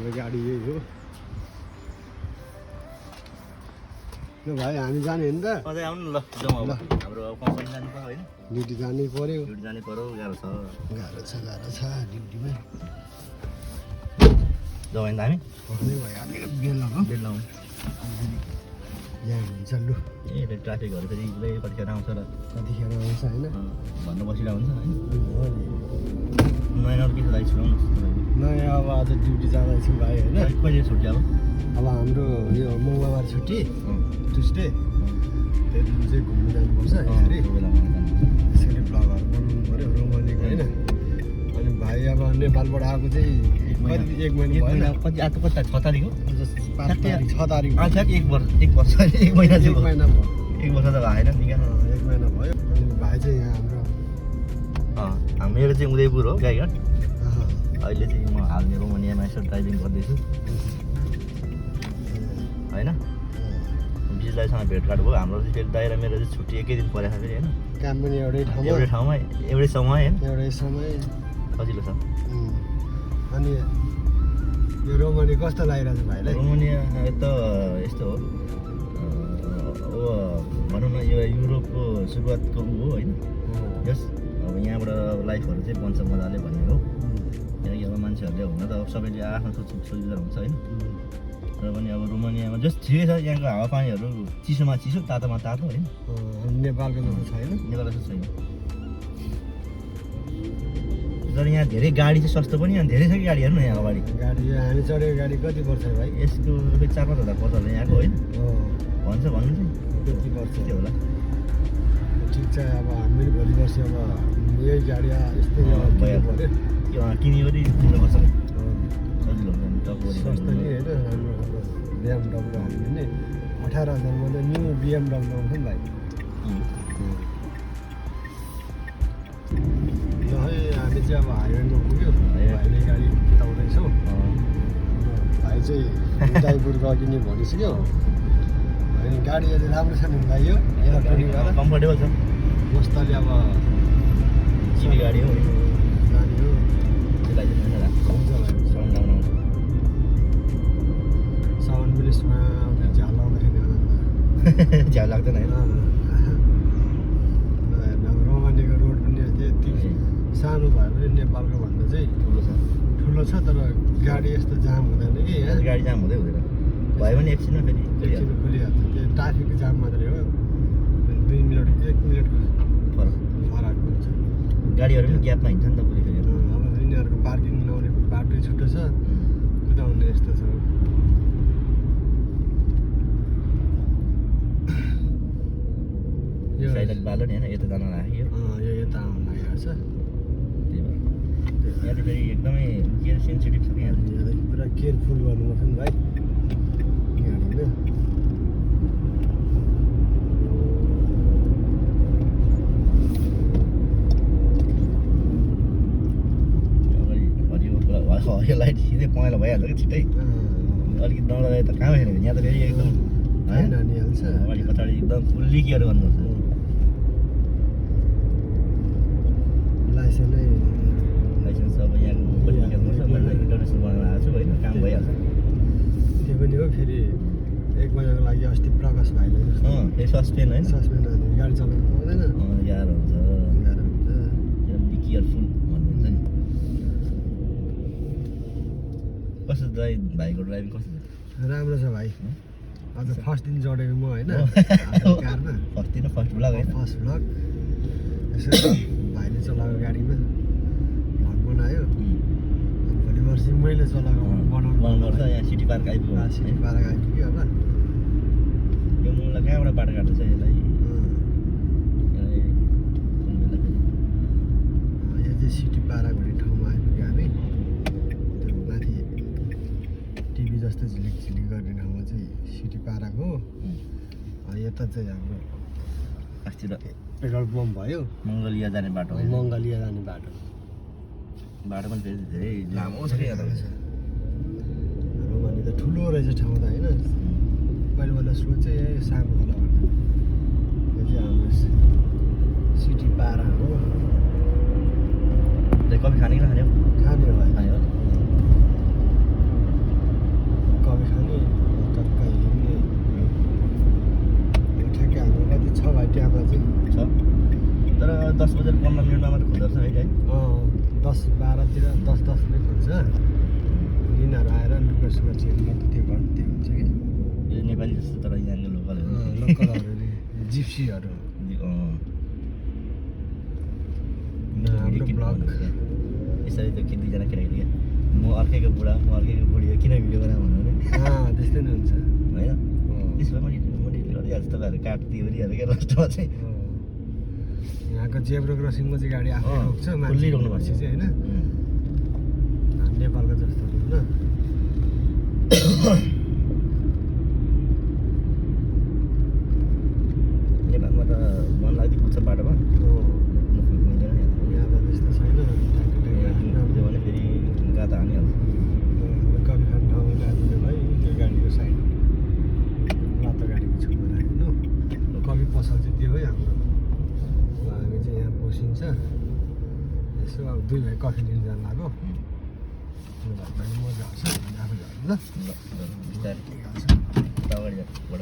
हाम्रो गाडी यही हो ल भाइ हामी जाने होइन त अझै आउनु ल जाउँ अब हाम्रो कम्पनी जानु पर्यो होइन ड्युटी जानै पर्यो ड्युटी जानु पर्यो गाह्रो छ ड्युटीमा जाउँ होइन हामी पक्नै भइहाल्यो बेला हो बेल लाउँ यहाँ हुन्छ लु ए ट्राफिकहरू फेरि पुरै कतिखेर आउँछ र कतिखेर आउँछ होइन भन्नु बसिरहेको हुन्छ होइन हो नि नयाँ के छ दाइ सुनाउनु नयाँ अब आज ड्युटी जाँदैछौँ भाइ होइन कहिले छुट्टी अब अब हाम्रो यो मङ्गलबार छुट्टी ट्युसडे त्यो दिन चाहिँ घुम्नु जानुपर्छ यसरी यसरी ब्लगहरू बनाउनु पऱ्यो रोमानिक होइन अनि भाइ अब नेपालबाट आएको चाहिँ एक महिना भएन कति आज कति 6 तारिक हो 5 तारिक 6 तारिक एक वर्ष एक महिना एक महिना भयो एक वर्ष त भएन निका एक महिना भयो अनि भाइ चाहिँ यहाँ हाम्रो मेरो चाहिँ उदयपुर हो गाईघाट अहिले चाहिँ म हाल्ने रोमानियामा यसो ड्राइभिङ गर्दैछु होइन बिजुलाईसँग भेटघाट भयो हाम्रो चाहिँ फेरि दाइरा मेरो चाहिँ छुट्टी एकै दिन परेको छ फेरि होइन काम पनि एउटै ठाउँमा एउटै ठाउँमा एउटै समय होइन एउटै समय सजिलो छ अनि यो रोमानी कस्तो लागिरहेको छ भाइलाई रोमानिया त यस्तो हो भनौँ न यो युरोपको सुरुवातको हो होइन यस अब यहाँबाट लाइफहरू चाहिँ बन्छ मजाले भन्ने हो किनकि अब मान्छेहरूले हुन त अब सबैले आफ्नो सुविधा हुन्छ होइन र पनि अब रोमानियामा जस्ट ठिकै छ यहाँको हावापानीहरू चिसोमा चिसो तातोमा तातो होइन नेपालको जस्तो छैन नेपाल जस्तो छैन तर यहाँ धेरै गाडी चाहिँ सस्तो पनि अनि धेरै छ कि गाडी हेर्नु यहाँ अगाडि गाडी हामी चढेको गाडी कति पर्छ भाइ यसको 4-5 हजार पर्छ होला यहाँको होइन भन्छ भन्नु चाहिँ कति पर्छ त्यो होला ठिक छ अब हामी भोलि पर्सि अब यही गाडी यस्तै भइहाल्छ किन्यो भने किन्नुपर्छ सजिलो हुन्छ टप सस्तो नि होइन राम्रो बिएमडब्लु हामीले नि 18,000मा त न्यू बिएमडब्लु आउँछ नि भाइ ल है हामी चाहिँ अब हाइवेमा पुग्यो भाइले गाडी कुदाउँदैछौँ भाइ चाहिँ उदयपुर गइदिने भनिसक्यो अनि गाडी अहिले राम्रो छ नि भाइ यो कम्फर्टेबल छ मस्तले अब चिनी गाडी हो गाडी हो त्यसलाई चाहिँ हुन्छ भाइ साउन्ड आउनु साउन्ड मिलिसमा झ्याल आउँदाखेरि आनन्द झ्याउ लाग्दैन होइन रोमानीको रोड पनि यति सानो भयो भने नेपालको भन्दा चाहिँ ठुलो छ तर गाडी यस्तो जाम हुँदैन कि गाडी जाम हुँदै हुँदैन भयो भने एकछिनमा फेरि एकछिन खोलिहाल्छ त्यो ट्राफिक जाम मात्रै हो 2 मिनट 1 मिनटको फरक हुन्छ गाडीहरू पनि ग्यापमा हिँड्छ नि त भोलि फेरि अब यिनीहरूको पार्किङ लाउने बाटो छुट्टो छ कुदाउने यस्तो छ साइडक बालो नि होइन यता जान लाग्यो यो यता आउनु लागिरहेको छ त्यही भएर यहाँ त फेरि एकदमै केयर सेन्सिटिभ छ कि यहाँ पुरा केयरफुल गर्नुपर्छ नि भाइ गाडीमा यो लाइट सिधै पहेँलो भइहाल्छ कि छिट्टै अलिकति नलगाए त कहाँ हेर्ने यहाँ त फेरि एकदम नानीहाल्छ अगाडि पछाडि एकदम फुल्ली केयर गर्नुपर्छ लाइसेन्स अब यहाँको पनि गर्नुपर्छ मैले इन्टरनेसनल बनाएर आएको छु होइन काम भइहाल्छ त्यो पनि हो फेरि 1 महिनाको लागि अस्ति प्रकाश भाइले फेरि सस्पेन्ड होइन सस्पेन्ड गाडी चलाउनु पाउँदैन गाह्रो हुन्छ बी केयरफुल भन्नुहुन्छ नि कस्तो भाइको ड्राइभिङ कस्तो छ राम्रो छ भाइ आज फर्स्ट दिन चढेको म होइन कारमा फर्स्ट ब्लग होइन फर्स्ट भ्लग यसो भाइले चलाएको गाडीमा भ्लग बनायो भोलि पर्सि मैले चलाएको बनाउनुपर्छ यहाँ सिटी पार्क आइपुग्यो सिटी पार्क आइपुग्यो अब यो मलाई कहाँबाट बाटो काट्छ यसलाई यो चाहिँ सिटी पार्क भन्ने ठाउँमा आइपुग्यो हामी त्यो माथि टिभी जस्तो झिलिक झिलिक गर्ने ठाउँमा चाहिँ सिटी पार्क हो यता चाहिँ हाम्रो अस्ति त पेट्रोल पम्प भयो मङ्गोलिया जाने बाटो मङ्गोलिया जाने बाटो पनि फेरि धेरै लामो छ कि यहाँ रोमानी त ठुलो रहेछ ठाउँ त होइन पहिला सोचेँ सानो होला भनेर यो चाहिँ हाम्रो सिटी पारा हो कफी खाने कि खाने हो खाने हो खाने हो मान्छेहरूमा त त्यो गन्ती हुन्छ कि यो नेपाली जस्तो तर यहाँको लोकलहरू लोकलहरूले जिप्सीहरू हाम्रो ब्लग यसरी त कि दुईजना केटाकेटी म अर्कैको बुढा म अर्कैको बुढी हो किन भिडियो बनाऊ भन्नु भने त्यस्तै नै हुन्छ होइन त्यसमा मैले गरिहाल्छु तपाईँहरू काटिदियो ओरिहाल्यो क्या लास्टमा चाहिँ यहाँको जेब्रो क्रसिङमा चाहिँ गाडी आफै रोक्छ फुल्ली रोक्नुपर्छ चाहिँ होइन नेपालको जस्तो होइन नेपालमा त मन लाग्दै कुद्छ बाटोमा यहाँ त त्यस्तो छैन त्यो भने फेरि गाता हानिहाल्छ कफी खाने ठाउँमा गाडिदिनु भाइ त्यो गाडीको साइड रातो गाडीको छेउमा राखिदिनु कफी पसल चाहिँ त्यो है हाम्रो हामी चाहिँ यहाँ बसिन्छ यसो अब दुई भाइ कफी लिनु जानु लाग्यो भाइ मजा आउँछ आफू जानु ल बिस्तारै अगाडि बाट